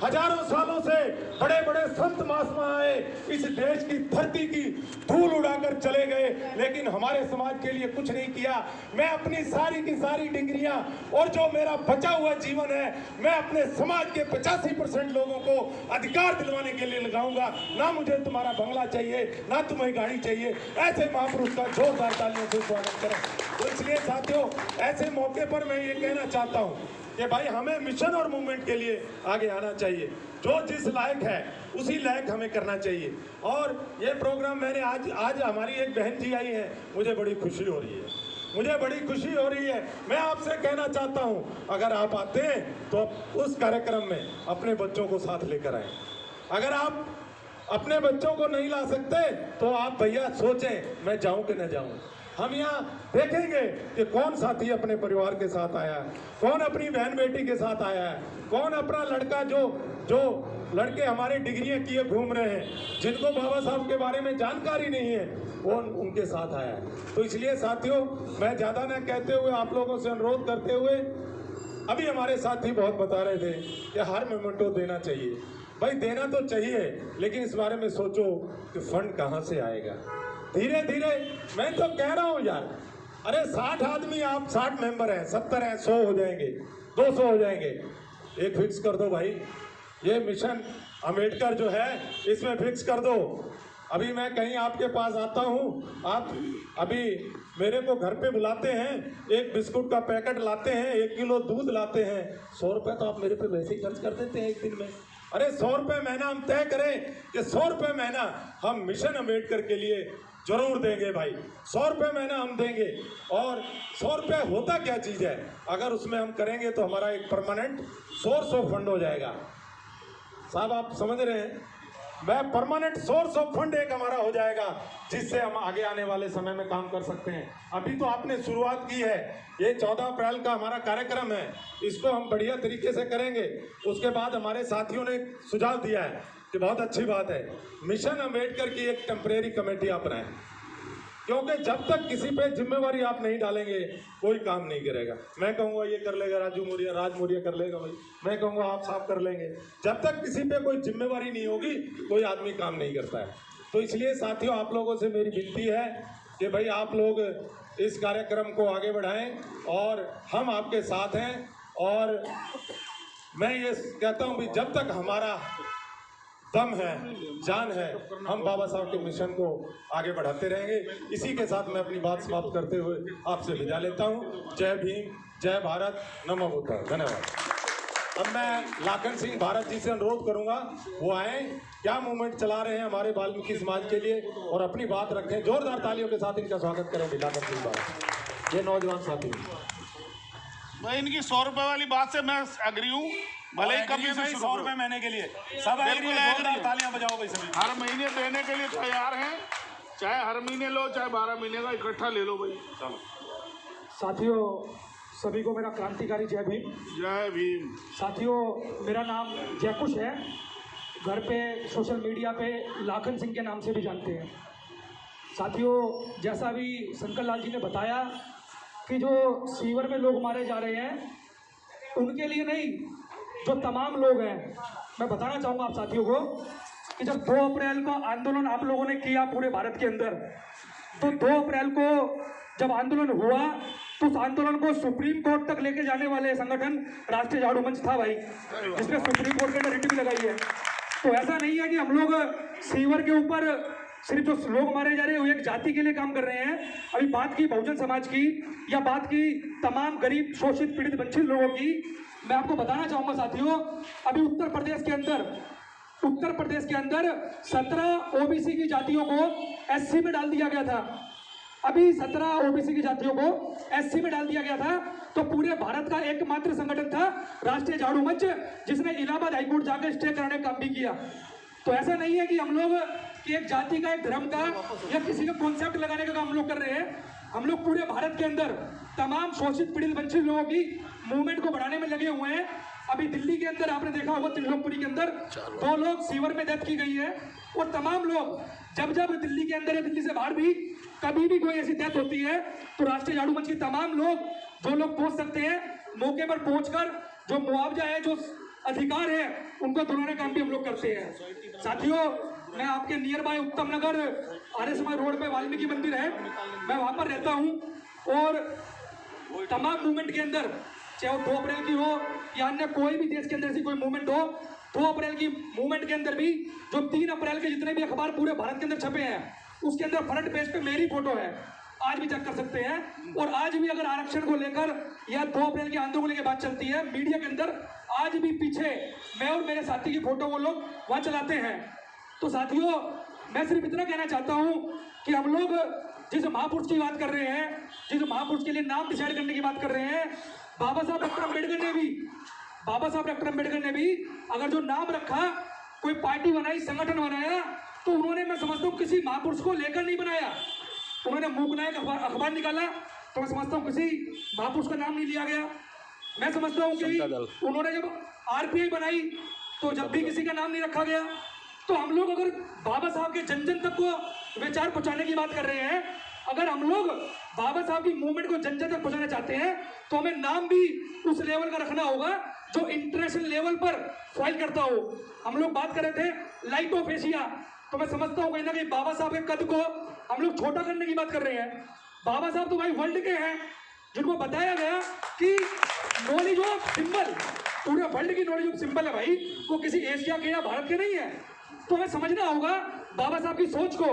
हजारों सालों से बड़े बड़े संत महात्मा आए, इस देश की धरती की धूल उड़ाकर चले गए, लेकिन हमारे समाज के लिए कुछ नहीं किया। मैं अपनी सारी की सारी डिग्रियां और जो मेरा बचा हुआ जीवन है, मैं अपने समाज के 85% लोगों को अधिकार दिलवाने के लिए लगाऊंगा। ना मुझे तुम्हारा बंगला चाहिए, ना तुम्हें गाड़ी चाहिए। ऐसे महापुरुष का जोरदार तालियों से स्वागत करें। तो इसलिए साथियों, ऐसे मौके पर मैं ये कहना चाहता हूँ कि भाई हमें मिशन और मूवमेंट के लिए आगे आना चाहिए। जो जिस लायक है उसी लायक हमें करना चाहिए। और ये प्रोग्राम मैंने आज हमारी एक बहन जी आई है, मुझे बड़ी खुशी हो रही है, मुझे बड़ी खुशी हो रही है। मैं आपसे कहना चाहता हूँ, अगर आप आते हैं तो उस कार्यक्रम में अपने बच्चों को साथ लेकर आए। अगर आप अपने बच्चों को नहीं ला सकते तो आप भैया सोचें मैं जाऊं कि न जाऊं। हम यहाँ देखेंगे कि कौन साथी अपने परिवार के साथ आया है, कौन अपनी बहन बेटी के साथ आया है, कौन अपना लड़का जो लड़के हमारे डिग्रियां किए घूम रहे हैं, जिनको बाबा साहब के बारे में जानकारी नहीं है, वो उनके साथ आया है। तो इसलिए साथियों, मैं ज़्यादा न कहते हुए आप लोगों से अनुरोध करते हुए, अभी हमारे साथी बहुत बता रहे थे कि हर मोमेंटो देना चाहिए। भाई देना तो चाहिए, लेकिन इस बारे में सोचो कि फंड कहाँ से आएगा। धीरे धीरे मैं तो कह रहा हूँ यार, अरे 60 आदमी, आप 60 मेंबर हैं, 70 हैं, 100 हो जाएंगे, 200 हो जाएंगे। एक फिक्स कर दो भाई, ये मिशन अम्बेडकर जो है इसमें फिक्स कर दो। अभी मैं कहीं आपके पास आता हूँ, आप अभी मेरे को घर पे बुलाते हैं, एक बिस्कुट का पैकेट लाते हैं, 1 किलो दूध लाते हैं, 100 रुपये तो आप मेरे पे वैसे ही खर्च कर देते हैं एक दिन में। अरे 100 रुपये महीना हम तय करें कि 100 रुपये महीना हम मिशन अम्बेडकर के लिए जरूर देंगे भाई। 100 रुपये महीना हम देंगे। और 100 रुपये होता क्या चीज़ है, अगर उसमें हम करेंगे तो हमारा एक परमानेंट सोर्स ऑफ फंड हो जाएगा। साहब आप समझ रहे हैं, मैं परमानेंट सोर्स ऑफ फंड एक हमारा हो जाएगा, जिससे हम आगे आने वाले समय में काम कर सकते हैं। अभी तो आपने शुरुआत की है, ये 14 अप्रैल का हमारा कार्यक्रम है, इसको हम बढ़िया तरीके से करेंगे। उसके बाद हमारे साथियों ने सुझाव दिया है कि बहुत अच्छी बात है, मिशन अम्बेडकर की एक टेम्परेरी कमेटी आप बनाएं, क्योंकि जब तक किसी पे जिम्मेवारी आप नहीं डालेंगे कोई काम नहीं करेगा। मैं कहूँगा ये कर लेगा राज मौर्य कर लेगा भाई, मैं कहूँगा आप साहब कर लेंगे। जब तक किसी पे कोई जिम्मेवारी नहीं होगी कोई आदमी काम नहीं करता है। तो इसलिए साथियों, आप लोगों से मेरी विनती है कि भाई आप लोग इस कार्यक्रम को आगे बढ़ाएं और हम आपके साथ हैं। और मैं ये कहता हूँ कि जब तक हमारा दम है, जान है, हम बाबा साहब के मिशन को आगे बढ़ाते रहेंगे। इसी के साथ मैं अपनी बात समाप्त करते हुए आपसे विदा लेता हूँ। जय भीम, जय भारत, नमो बुद्धाय, धन्यवाद। अब मैं लाखन सिंह भारत जी से अनुरोध करूंगा, वो आए, क्या मूवमेंट चला रहे हैं हमारे वाल्मीकि समाज के लिए, और अपनी बात रखें। जोरदार तालियों के साथ इनका स्वागत करेंगे लाखन सिंह भारत, ये नौजवान साथी। मैं इनकी 100 रुपए वाली बात से मैं एग्री हूँ, भले ही कभी से 100 रुपए महीने के लिए सब तालियां बजाओ भाई सभी। हर महीने देने के लिए तैयार हैं, चाहे हर महीने लो, चाहे 12 महीने का इकट्ठा ले लो भाई। चलो साथियों, सभी को मेरा क्रांतिकारी जय भीम। जय भीम। साथियों, मेरा नाम जयकुश है, घर पे सोशल मीडिया पे लाखन सिंह के नाम से भी जानते हैं। साथियों, जैसा अभी शंकर लाल जी ने बताया कि जो सीवर में लोग मारे जा रहे हैं, उनके लिए नहीं, जो तमाम लोग हैं, मैं बताना चाहूँगा आप साथियों को कि जब 2 अप्रैल को आंदोलन आप लोगों ने किया पूरे भारत के अंदर, तो 2 अप्रैल को जब आंदोलन हुआ तो उस आंदोलन को सुप्रीम कोर्ट तक लेके जाने वाले संगठन राष्ट्रीय झाड़ू मंच था भाई, जिसने सुप्रीम कोर्ट के अंदर रिट भी लगाई है। तो ऐसा नहीं है कि हम लोग सीवर के ऊपर सिर्फ जो लोग मारे जा रहे हैं वो एक जाति के लिए काम कर रहे हैं। अभी बात की बहुजन समाज की, या बात की तमाम गरीब, शोषित, पीड़ित, वंचित लोगों की, मैं आपको बताना चाहूँगा साथियों, अभी उत्तर प्रदेश के अंदर 17 ओबीसी की जातियों को एससी में डाल दिया गया था। अभी 17 ओबीसी की जातियों को एससी में डाल दिया गया था। तो पूरे भारत का एकमात्र संगठन था राष्ट्रीय झाड़ू मंच, जिसने इलाहाबाद हाईकोर्ट जाकर स्टे कराने का काम भी किया। तो ऐसा नहीं है कि हम लोग कि एक जाति का, एक धर्म का, या किसी का कॉन्सेप्ट लगाने का काम हम लोग कर रहे हैं। हम लोग पूरे भारत के अंदर तमाम शोषित, पीड़ित, वंचित लोगों की मूवमेंट को बढ़ाने में लगे हुए हैं। अभी दिल्ली के अंदर आपने देखा होगा, त्रिलोकपुरी के अंदर 2 लोग सीवर में डेथ की गई है। और तमाम लोग जब दिल्ली के अंदर या दिल्ली से बाहर भी कभी भी कोई ऐसी डेथ होती है, तो राष्ट्रीय झाड़ू मंच के तमाम लोग, जो लोग पहुंच सकते हैं, मौके पर पहुंचकर जो मुआवजा है, जो अधिकार है उनको दुलाने काम भी हम लोग करते हैं। साथियों, मैं आपके नियर बाय उत्तम नगर आर्य समाज रोड पे वाल्मीकि मंदिर है, मैं वहाँ पर रहता हूँ और तमाम मूवमेंट के अंदर, चाहे वो 2 अप्रैल की हो या अन्य कोई भी देश के अंदर ऐसी कोई मूवमेंट हो, 2 अप्रैल की मूवमेंट के अंदर भी जो 3 अप्रैल के जितने भी अखबार पूरे भारत के अंदर छपे हैं उसके अंदर फ्रंट पेज पे मेरी फोटो है, आज भी चेक कर सकते हैं। और आज भी अगर आरक्षण को लेकर या 2 अप्रैल के आंदोलन को लेकर बात चलती है मीडिया के अंदर, आज भी पीछे मैं और मेरे साथी की फोटो वो लोग वहाँ चलाते हैं। तो साथियों, मैं सिर्फ इतना कहना चाहता हूँ कि हम लोग जिस महापुरुष की बात कर रहे हैं, जिस महापुरुष के लिए नाम डिसाइड करने की बात कर रहे हैं, बाबा साहब डॉक्टर अम्बेडकर ने भी अगर जो नाम रखा, कोई पार्टी बनाई, संगठन बनाया, तो उन्होंने, मैं समझता हूँ, किसी महापुरुष को लेकर नहीं बनाया। उन्होंने मूकनायक अखबार निकाला तो मैं समझता हूँ किसी महापुरुष का नाम नहीं लिया गया। मैं समझता हूँ कि उन्होंने जब आरपीआई बनाई तो जब भी किसी का नाम नहीं रखा गया। तो हम लोग अगर बाबा साहब के जन जन तक को विचार पहुँचाने की बात कर रहे हैं, अगर हम लोग बाबा साहब की मूवमेंट को जन जन तक पहुँचाना चाहते हैं तो हमें नाम भी उस लेवल का रखना होगा जो इंटरनेशनल लेवल पर फाइल करता हो। हम लोग बात कर रहे थे लाइट ऑफ एशिया, तो मैं समझता हूँ कहीं ना कहीं बाबा साहब के कद को हम लोग छोटा करने की बात कर रहे हैं। बाबा साहब तो भाई वर्ल्ड के हैं, जिनको बताया गया कि नॉलेज ऑफ सिंबल, पूरे वर्ल्ड की नॉलेज ऑफ सिंबल है भाई, वो किसी एशिया के या भारत के नहीं है। तो हमें समझना होगा बाबा साहब की सोच को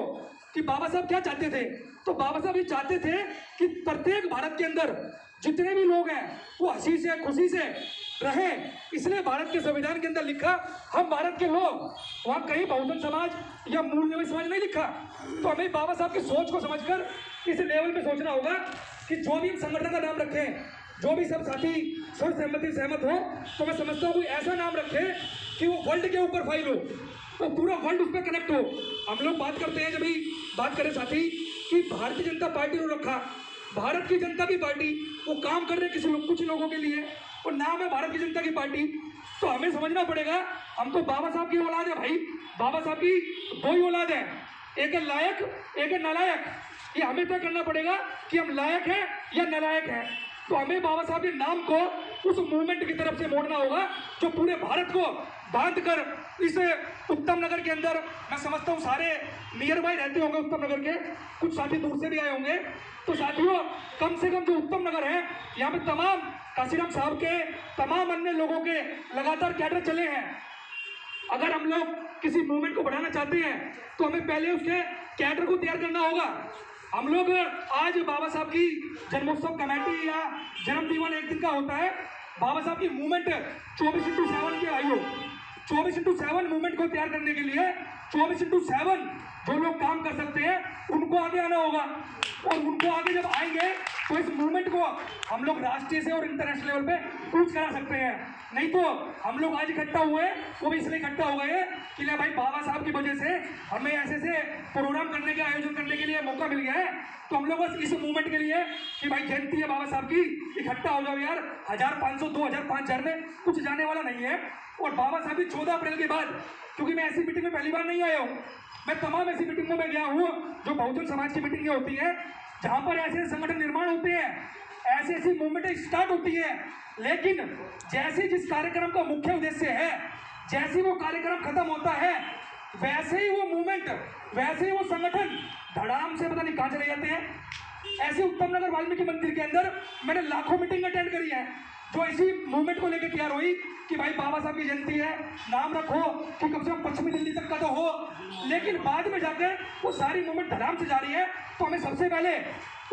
कि बाबा साहब क्या चाहते थे। तो बाबा साहब ये चाहते थे कि प्रत्येक भारत के अंदर जितने भी लोग हैं वो हंसी से खुशी से रहें, इसलिए भारत के संविधान के अंदर लिखा हम भारत के लोग, वहाँ कहीं बहुजन समाज या मूल निवासी समाज नहीं लिखा। तो हमें बाबा साहब की सोच को समझकर इस लेवल पे सोचना होगा कि जो भी हम संगठन का नाम रखें, जो भी सब साथी सर्व सहमति सहमत हो, तो मैं समझता हूँ कोई ऐसा नाम रखें कि वो वर्ल्ड के ऊपर फाइल हो, तो पूरा वर्ल्ड उस पर कनेक्ट हो। हम लोग बात करते हैं, जब भी बात करें साथी, कि भारतीय जनता पार्टी ने रखा, भारत की जनता की पार्टी, वो काम कर रहे हैं कुछ लोगों के लिए, और नाम है भारत की जनता की पार्टी। तो हमें समझना पड़ेगा, हम तो बाबा साहब की औलाद है भाई, बाबा साहब की 2 ही औलाद है, एक है लायक, एक है नालायक। ये हमें तय करना पड़ेगा कि हम लायक हैं या नालायक हैं। तो हमें बाबा साहब के नाम को उस मूवमेंट की तरफ से मोड़ना होगा जो पूरे भारत को बांध कर इस उत्तम नगर के अंदर, मैं समझता हूँ सारे नियर बाय रहते होंगे उत्तम नगर के, कुछ साथी दूर से भी आए होंगे। तो साथियों, कम से कम जो उत्तम नगर है, यहाँ पे तमाम काशीराम साहब के, तमाम अन्य लोगों के लगातार कैडर चले हैं। अगर हम लोग किसी मूवमेंट को बढ़ाना चाहते हैं तो हमें पहले उसके कैडर को तैयार करना होगा। हम लोग आज बाबा साहब की जन्मोत्सव कमेटी या जन्म दिवस एक दिन का होता है, बाबा साहब की मूवमेंट 24x7 की आई हो, 24x7 मूवमेंट को तैयार करने के लिए 24x7 जो लोग काम कर सकते हैं उनको आगे आना होगा, और उनको आगे जब आएंगे तो इस मूवमेंट को हम लोग राष्ट्रीय से और इंटरनेशनल लेवल पे पूछ करा सकते हैं। नहीं तो हम लोग आज इकट्ठा हुए, वो भी इसलिए इकट्ठा हो गए कि ले भाई बाबा साहब की वजह से हमें ऐसे प्रोग्राम करने के, आयोजन करने के लिए मौका मिल गया है। तो हम लोग बस इस मूवमेंट के लिए कि भाई जयंती है बाबा साहब की, इकट्ठा हो जाओ यार, 1500, 2000, 5000 में कुछ जाने वाला नहीं है। और बाबा साहब की 14 अप्रैल के बाद, क्योंकि मैं ऐसी मीटिंग में पहली बार नहीं आया हूँ, मैं तमाम ऐसी मीटिंगों में गया हूँ जो बहुजन समाज की मीटिंगें होती है, जहाँ पर ऐसे संगठन निर्माण होते हैं, ऐसी ऐसी मूवमेंटें स्टार्ट होती है, लेकिन जैसे जिस कार्यक्रम का मुख्य उद्देश्य है, जैसे वो कार्यक्रम खत्म होता है, वैसे ही वो मूवमेंट, वैसे ही वो संगठन धड़ाम से पता नहीं कहाँ चले जाते हैं। ऐसे उत्तम नगर वाल्मीकि मंदिर के अंदर मैंने लाखों मीटिंग अटेंड करी है जो इसी मूवमेंट को लेकर तैयार हुई कि भाई बाबा साहब की जयंती है, नाम रखो कि कम से कम पश्चिमी दिल्ली तक का तो हो। लेकिन बाद में जाकर वो सारी मूवमेंट धड़ाम से जा रही है, तो हमें सबसे पहले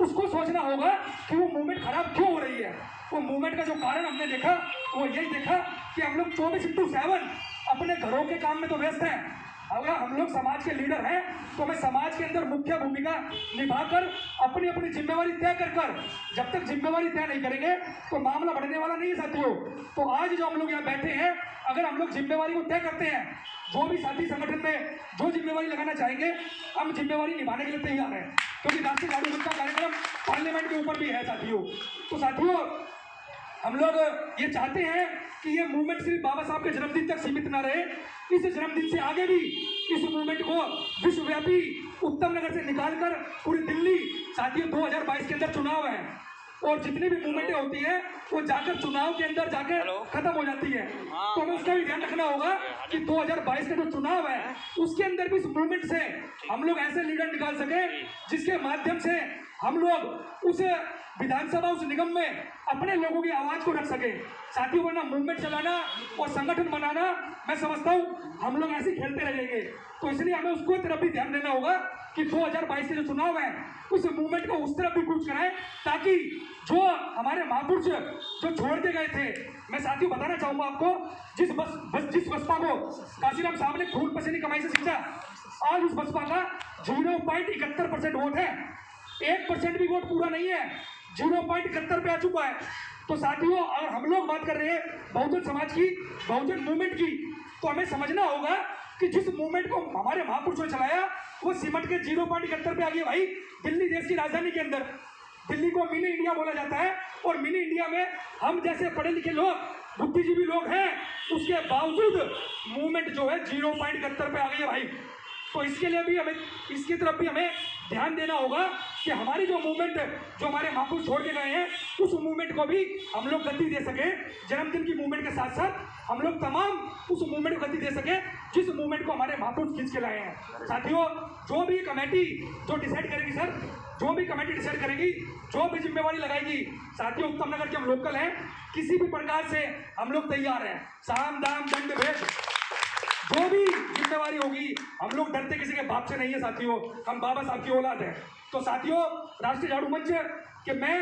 उसको सोचना होगा कि वो मूवमेंट खराब क्यों हो रही है। वो मूवमेंट का जो कारण हमने देखा वो यही देखा कि हम लोग 24x7 अपने घरों के काम में तो व्यस्त हैं। अगर हम लोग समाज के लीडर हैं तो हमें समाज के अंदर मुख्य भूमिका निभाकर अपनी अपनी जिम्मेवारी तय कर जब तक जिम्मेवारी तय नहीं करेंगे तो मामला बढ़ने वाला नहीं है साथियों। तो आज जो हम लोग यहाँ बैठे हैं, अगर हम लोग जिम्मेवारी को तय करते हैं, जो भी साथी संगठन में जो जिम्मेवारी लगाना चाहेंगे, हम जिम्मेवारी निभाने के लिए तैयार हैं, क्योंकि राष्ट्रीय जागरूकता कार्यक्रम पार्लियामेंट के ऊपर भी है साथियों। तो साथियों, हम लोग ये चाहते हैं कि ये मूवमेंट सिर्फ बाबा साहब के जन्मदिन तक सीमित ना रहे, इस जन्मदिन से आगे भी इस मूवमेंट को विश्वव्यापी उत्तम नगर से निकालकर पूरी दिल्ली, साथियों 2022 के अंदर चुनाव है, और जितनी भी मूवमेंटें होती है वो जाकर चुनाव के अंदर जाकर खत्म हो जाती है। तो हमें उसका भी ध्यान रखना होगा कि 2022 का जो चुनाव है उसके अंदर भी इस मूवमेंट से हम लोग ऐसे लीडर निकाल सके जिसके माध्यम से हम लोग उस विधानसभा उस निगम में अपने लोगों की आवाज को रख सके। साथियों, वरना मूवमेंट चलाना और संगठन बनाना, मैं समझता हूँ हम लोग ऐसे खेलते रहेंगे। तो इसलिए हमें उसको तरफ भी ध्यान देना होगा कि 2022 के जो चुनाव है उस मूवमेंट को उस तरफ भी कूच कराएं, ताकि जो हमारे महापुरुष जो छोड़ के गए थे, मैं साथियों बताना चाहूंगा आपको, जिस बसपा को काशीराम साहब ने खून पसीने कमाई से सींचा, आज उस बसपा का 0.71% वोट है। 1% भी वोट पूरा नहीं है, 0.71 पे आ चुका है। तो साथियों, अगर हम लोग बात कर रहे हैं बहुजन समाज की, बहुजन मूवमेंट की, तो हमें समझना होगा कि जिस मूवमेंट को हमारे महापुरुषों ने चलाया वो सिमट के 0.71 पे आ गई भाई। दिल्ली देश की राजधानी के अंदर, दिल्ली को मिनी इंडिया बोला जाता है, और मिनी इंडिया में हम जैसे पढ़े लिखे लोग, बुद्धिजीवी लोग हैं, उसके बावजूद मूवमेंट जो है 0.71 पे आ गई है भाई। तो इसके लिए भी हमें, इसकी तरफ भी हमें ध्यान देना होगा कि हमारी जो मूवमेंट, जो हमारे महापुरुष छोड़ के गए हैं, उस मूवमेंट को भी हम लोग गति दे सके। जन्मदिन की मूवमेंट के साथ साथ हम लोग तमाम उस मूवमेंट को गति दे सके जिस मूवमेंट को हमारे महापुरुष खींच के लाए हैं। साथियों, जो भी कमेटी जो डिसाइड करेगी सर, जो भी कमेटी डिसाइड करेगी, जो भी जिम्मेवारी लगाएगी, साथियों उत्तम नगर के हम लोकल हैं, किसी भी प्रकार से हम लोग तैयार हैं। साम दाम दंड भेद जो भी जिम्मेवारी होगी, हम लोग डरते किसी के बाप से नहीं है साथियों, हम बाबा साहब की औलाद है। तो साथियों, राष्ट्रीय झाड़ू मंच के मैं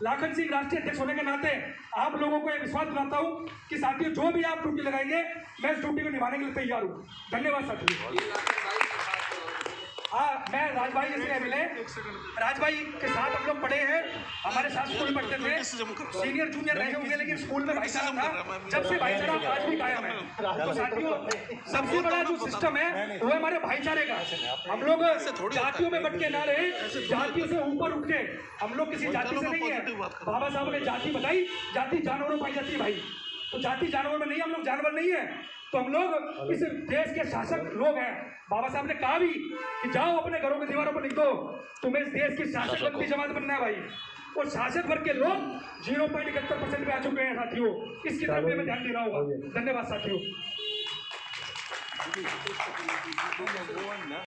लाखन सिंह राष्ट्रीय अध्यक्ष होने के नाते आप लोगों को यह विश्वास दिलाता हूं कि साथियों जो भी आप ड्यूटी लगाएंगे, मैं इस ड्यूटी को निभाने के लिए तैयार हूं। धन्यवाद साथियों। हाँ, मैं राजभाई इसलिए मिले, राजभाई के साथ हम लोग पढ़े हैं, हमारे साथ स्कूल में पढ़ते थे, सीनियर जूनियर रहे होंगे, लेकिन स्कूल में भाईचारा था, जब से भाईचारा आज भी कायम है। तो साथियों, सबसे बड़ा जो सिस्टम है वो है हमारे भाईचारे का। हम लोग जातियों में बट के ना रहे, जातियों से ऊपर उठ के, हम लोग किसी जाति से नहीं है। बाबा साहब ने जाति बताई, जाति जानवरों पाई जाती है भाई, तो जाति जानवर में नहीं, हम लोग जानवर नहीं है। तो हम लोग इस देश के शासक लोग हैं। बाबा साहब ने कहा भी कि जाओ अपने घरों की दीवारों पर लिख दो, तुम्हें इस देश की शासक वर्ग की जमात बनना है भाई। और शासक वर्ग के लोग 0.71% पे आ चुके हैं साथियों, इसकी तरफ भी हमें ध्यान देना होगा। धन्यवाद साथियों।